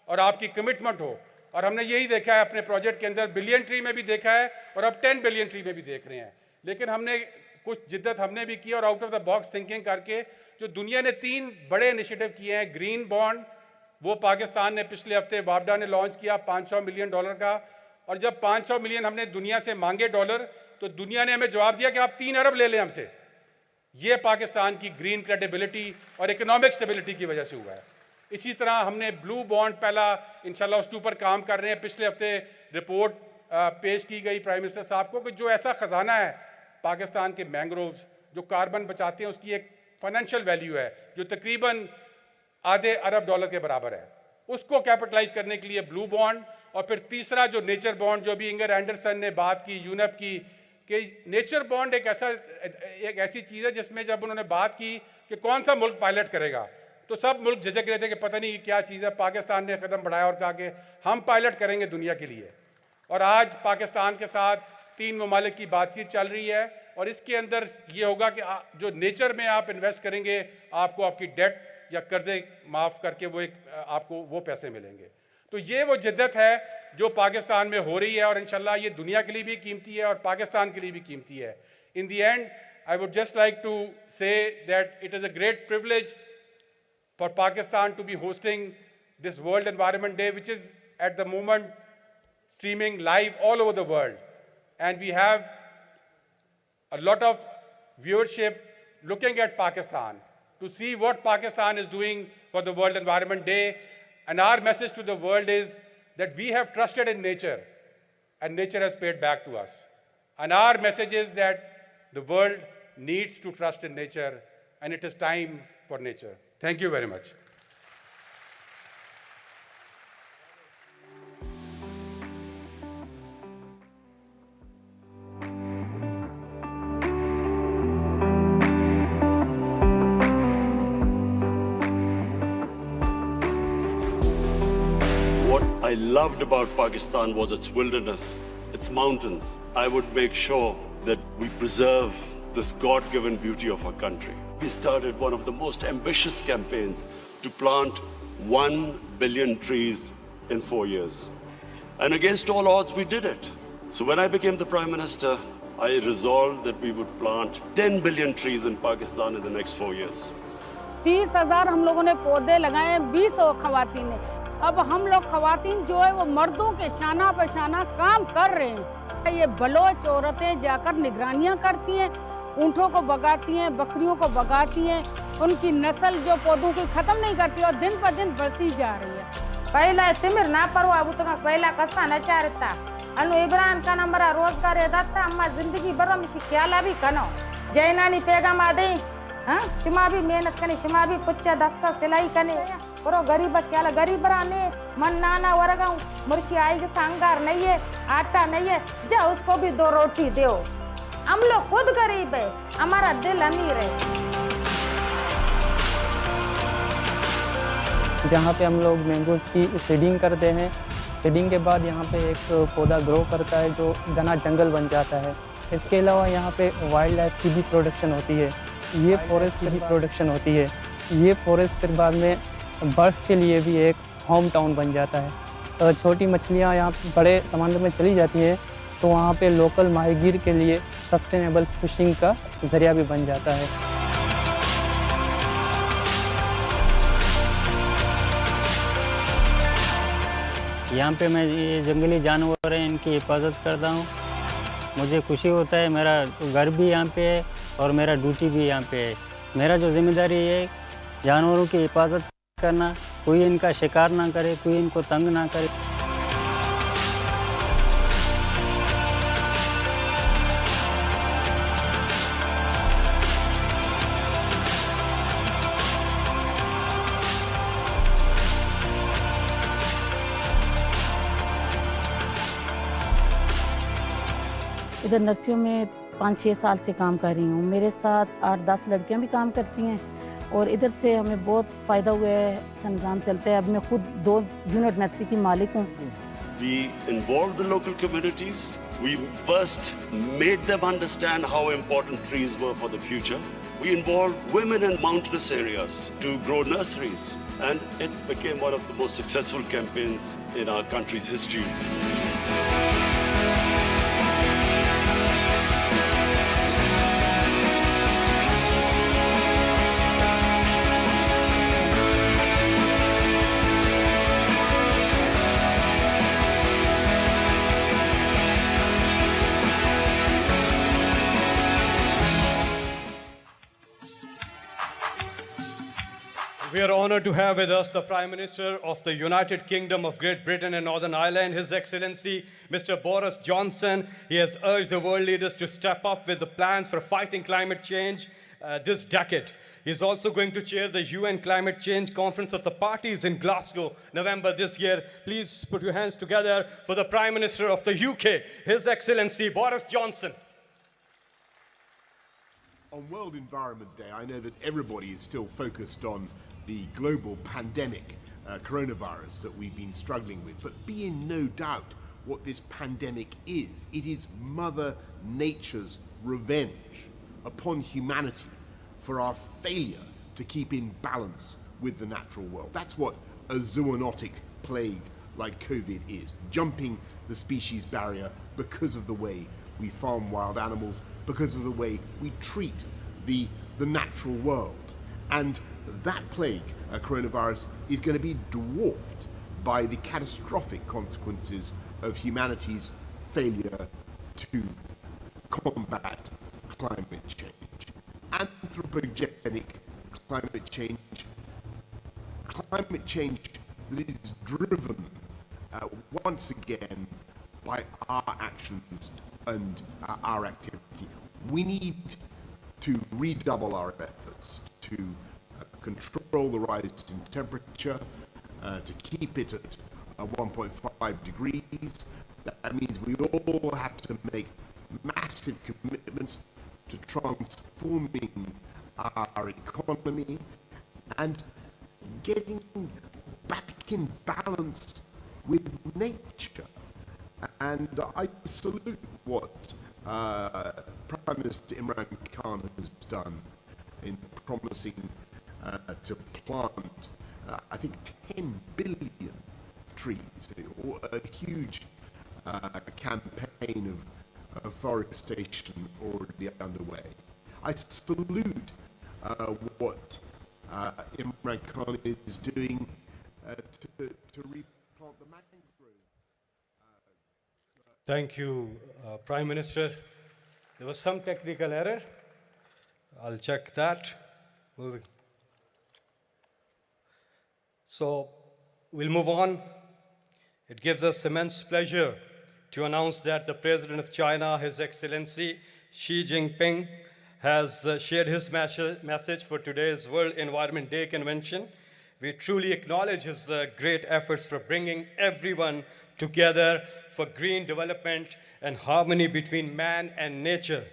और आपकी कमिटमेंट हो। और हमने यही देखा है अपने प्रोजेक्ट के अंदर, बिलियन ट्री में भी देखा है और अब 10 बिलियन ट्री में भी देख रहे हैं। लेकिन हमने कुछ जिद्दत हमने भी की और out of the box thinking करके जो दुनिया ने 3 बड़े इनिशिएटिव किए हैं। ग्रीन बॉन्ड, वो पाकिस्तान ने पिछले हफ्ते वापडा ने लॉन्च किया $500 मिलियन का। और जब 500 मिलियन हमने दुनिया से मांगे डॉलर तो दुनिया ने हमें जवाब दिया कि आप 3 अरब ले लें हमसे। ये पाकिस्तान की ग्रीन क्रेडिबिलिटी और इकोनॉमिक स्टेबिलिटी की वजह से हुआ है। इसी तरह हमने ब्लू बॉन्ड पहला इंशाल्लाह उसके ऊपर काम कर रहे हैं। पिछले हफ्ते रिपोर्ट पेश की गई प्राइम मिनिस्टर साहब को कि जो ऐसा ख़जाना है पाकिस्तान के मैंग्रोव्स जो कार्बन बचाते हैं उसकी एक फाइनेंशियल वैल्यू है जो तकरीबन आधे अरब डॉलर के बराबर है। उसको कैपिटलाइज करने के लिए ब्लू बॉन्ड। और फिर तीसरा जो नेचर बॉन्ड जो भी इंगर एंडरसन ने बात की यूनेप की कि नेचर बॉन्ड एक ऐसी चीज़ है जिसमें जब उन्होंने बात की कि कौन सा मुल्क पायलट करेगा तो सब मुल्क झिझक रहे थे कि पता नहीं क्या चीज़ है। पाकिस्तान ने कदम बढ़ाया और कहा कि हम पायलट करेंगे दुनिया के लिए, और आज पाकिस्तान के साथ 3 ममालिक की बातचीत चल रही है, और इसके अंदर ये होगा कि जो नेचर में आप इन्वेस्ट करेंगे आपको आपकी डेट या कर्जे माफ़ करके आपको वो पैसे मिलेंगे। तो ये वो जिद्दत है जो पाकिस्तान में हो रही है, और इंशाल्लाह ये दुनिया के लिए भी कीमती है और पाकिस्तान के लिए भी कीमती है। In the end I would just like to say that it is a great privilege for Pakistan to be hosting this World Environment Day, which is at the moment streaming live all over the world. And we have a lot of viewership looking at Pakistan to see what Pakistan is doing for the World Environment Day. And our message to the world is that we have trusted in nature, and nature has paid back to us. And our message is that the world needs to trust in nature, and it is time for nature. Thank you very much.
What I loved about Pakistan was its wilderness, its mountains. I would make sure that we preserve this God-given beauty of our country. We started one of the most ambitious campaigns to plant 1 billion trees in 4 years. And against all odds, we did it. So when I became the Prime Minister, I resolved that we would plant 10 billion trees in Pakistan in the next 4 years.
30,000 हम लोगों ने पौधे लगाए, 20 खवातीन ने। अब हम लोग खवातीन जो है वो मर्दों के शाना पे शाना काम कर रहे हैं। ये बलोच औरतें जाकर निगरानियां करती हैं, ऊँटों को भगाती हैं, बकरियों को भगाती हैं, उनकी नस्ल जो पौधों की खत्म नहीं करती और दिन पर दिन बढ़ती जा रही है।
पहला तिमिर ना परो अब तो पहला कसा न चारता अनु इमरान का नंबर रोजगार दाता अम्मा जिंदगी बरो मिशी ख्याला भी कनो जैनानी पैगाम आदे हां शिमा भी मेहनत कने शिमा भी पुच्चा दस्ता सिलाई कने परो गरीब ख्याला गरीब राने मन नाना वरगा मिर्ची आई के सांगार नहीं है, आटा नहीं है, जा उसको भी 2 रोटी दो। हम लोग खुद गरीब है, हमारा दिल अमीर है।
जहाँ पे हम लोग मैंगोस की सीडिंग करते हैं, सीडिंग के बाद यहाँ पे एक पौधा ग्रो करता है जो घना जंगल बन जाता है। इसके अलावा यहाँ पे वाइल्ड लाइफ की भी प्रोडक्शन होती है, ये फॉरेस्ट की भी प्रोडक्शन होती है। ये फॉरेस्ट फिर बाद में बर्ड्स के लिए भी एक होम टाउन बन जाता है। छोटी मछलियाँ यहाँ बड़े समुद्र में चली जाती हैं तो वहाँ पे लोकल माहीगीर के लिए सस्टेनेबल फिशिंग का ज़रिया भी बन जाता है।
यहाँ पे मैं ये जंगली जानवर हैं इनकी हिफाजत करता हूँ। मुझे खुशी होता है, मेरा घर भी यहाँ पे है और मेरा ड्यूटी भी यहाँ पे है। मेरा जो जिम्मेदारी है जानवरों की हिफाजत करना, कोई इनका शिकार ना करे, कोई इनको तंग ना करे।
इधर नर्सियों में 5-6 साल से काम कर रही हूँ। मेरे साथ 8-10 लड़कियाँ भी काम करती हैं और इधर से हमें बहुत फ़ायदा हुआ है, अच्छा निज़ाम चलता है। अब मैं खुद 2 यूनिट नर्सी की मालिक हूँ।
We involved the local communities. We first made them understand how important trees were for the future. We involved women in mountainous areas to grow nurseries, and it became one of the most successful campaigns in our country's history.
We are honored to have with us the Prime Minister of the United Kingdom of Great Britain and Northern Ireland, His Excellency Mr. Boris Johnson. He has urged the world leaders to step up with the plans for fighting climate change this decade. He is also going to chair the UN Climate Change Conference of the Parties in Glasgow, November this year. Please put your hands together for the Prime Minister of the UK, His Excellency Boris Johnson.
On World Environment Day, I know that everybody is still focused on the global pandemic, coronavirus that we've been struggling with, but be in no doubt what this pandemic is. It is Mother Nature's revenge upon humanity for our failure to keep in balance with the natural world. That's what a zoonotic plague like COVID is, jumping the species barrier because of the way we farm wild animals, because of the way we treat the natural world. And that plague, coronavirus, is going to be dwarfed by the catastrophic consequences of humanity's failure to combat climate change. Anthropogenic climate change that is driven once again by our actions and our activity. We need to redouble our efforts to control the rise in temperature, to keep it at 1.5 degrees. That means we all have to make massive commitments to transforming our economy and getting back in balance with nature. And I salute what Prime Minister Imran Khan has done in promising to plant, I think, 10 billion trees, or a huge campaign of afforestation already underway. I salute what Imran Khan is doing to replant the mangrove.
Thank you, Prime Minister. There was some technical error. I'll check that. Moving. So we'll move on. It gives us immense pleasure to announce that the President of China, His Excellency Xi Jinping, has shared his message for today's World Environment Day convention. We truly acknowledge his great efforts for bringing everyone together for green development and harmony between man and nature.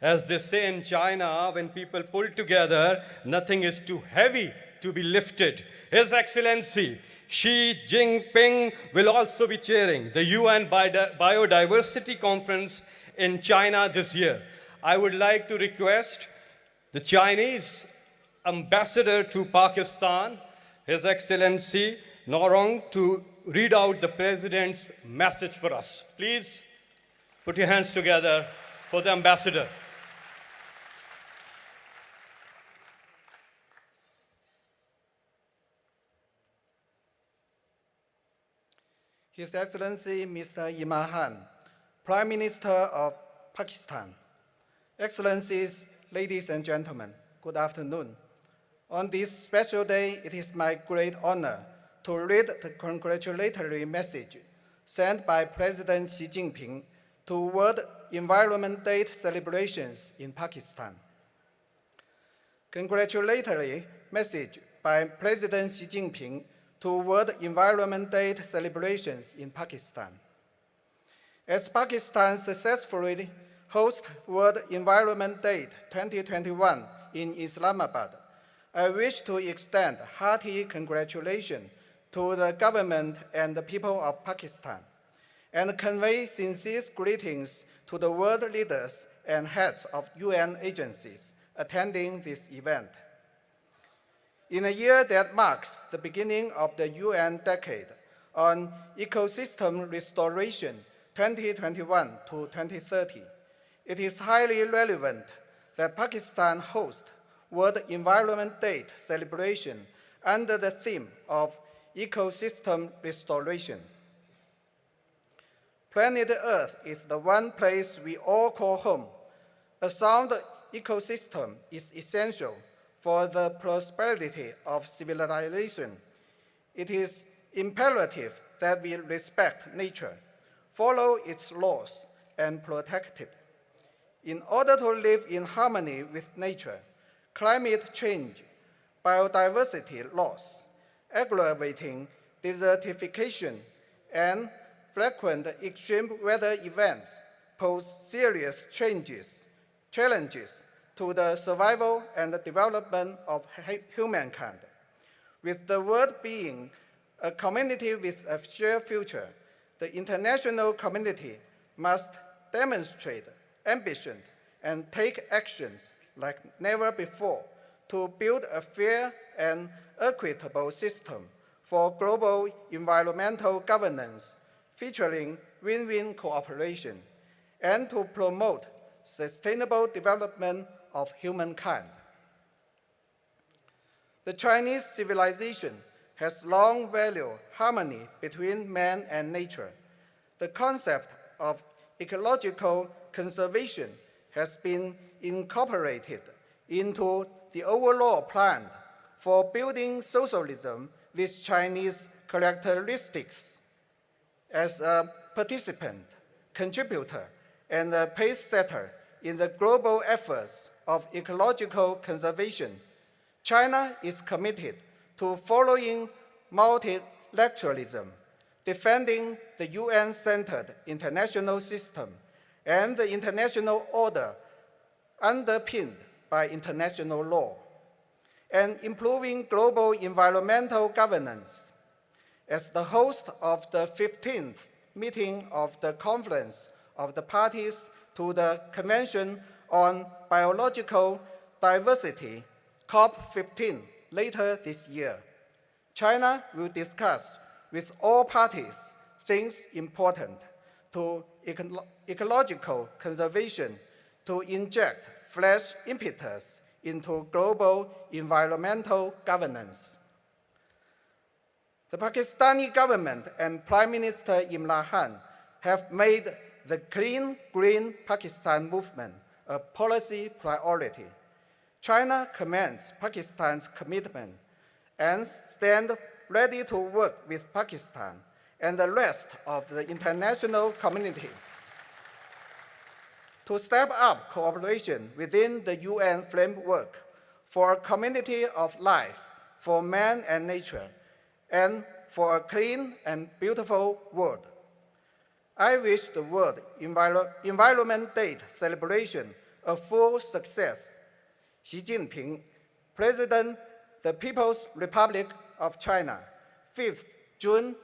As they say in China, when people pull together, nothing is too heavy to be lifted. His Excellency Xi Jinping will also be chairing the UN Biodiversity Conference in China this year. I would like to request the Chinese ambassador to Pakistan, His Excellency Norong, to read out the President's message for us. Please put your hands together for the ambassador.
His Excellency Mr. Imran, Prime Minister of Pakistan, Excellencies, ladies and gentlemen, good afternoon. On this special day, it is my great honor to read the congratulatory message sent by President Xi Jinping to World Environment Day celebrations in Pakistan. Congratulatory message by President Xi Jinping to World Environment Day celebrations in Pakistan. As Pakistan successfully hosts World Environment Day 2021 in Islamabad, I wish to extend hearty congratulations to the government and the people of Pakistan, and convey sincere greetings to the world leaders and heads of UN agencies attending this event. In a year that marks the beginning of the UN decade on ecosystem restoration 2021 to 2030, it is highly relevant that Pakistan hosts World Environment Day celebration under the theme of ecosystem restoration. Planet Earth is the one place we all call home. A sound ecosystem is essential for the prosperity of civilization. It is imperative that we respect nature, follow its laws, and protect it. In order to live in harmony with nature, climate change, biodiversity loss, aggravating desertification, and frequent extreme weather events pose serious challenges to the survival and the development of humankind. With the world being a community with a shared future, the international community must demonstrate ambition and take actions like never before to build a fair and equitable system for global environmental governance featuring win-win cooperation and to promote sustainable development of humankind. The Chinese civilization has long valued harmony between man and nature. The concept of ecological conservation has been incorporated into the overall plan for building socialism with Chinese characteristics. As a participant, contributor, and a pace setter in the global efforts of ecological conservation, China is committed to following multilateralism, defending the UN-centered international system and the international order underpinned by international law, and improving global environmental governance. As the host of the 15th meeting of the Conference of the Parties to the Convention on Biological Diversity, COP15, later this year, China will discuss with all parties things important to ecological conservation to inject fresh impetus into global environmental governance. The Pakistani government and Prime Minister Imran Khan have made the Clean Green Pakistan movement a policy priority. China commends Pakistan's commitment and stands ready to work with Pakistan and the rest of the international community to step up cooperation within the UN framework for a community of life for man and nature and for a clean and beautiful world. I wish the World Environment Day celebration a full success. Xi Jinping, President, the People's Republic of China, 5th June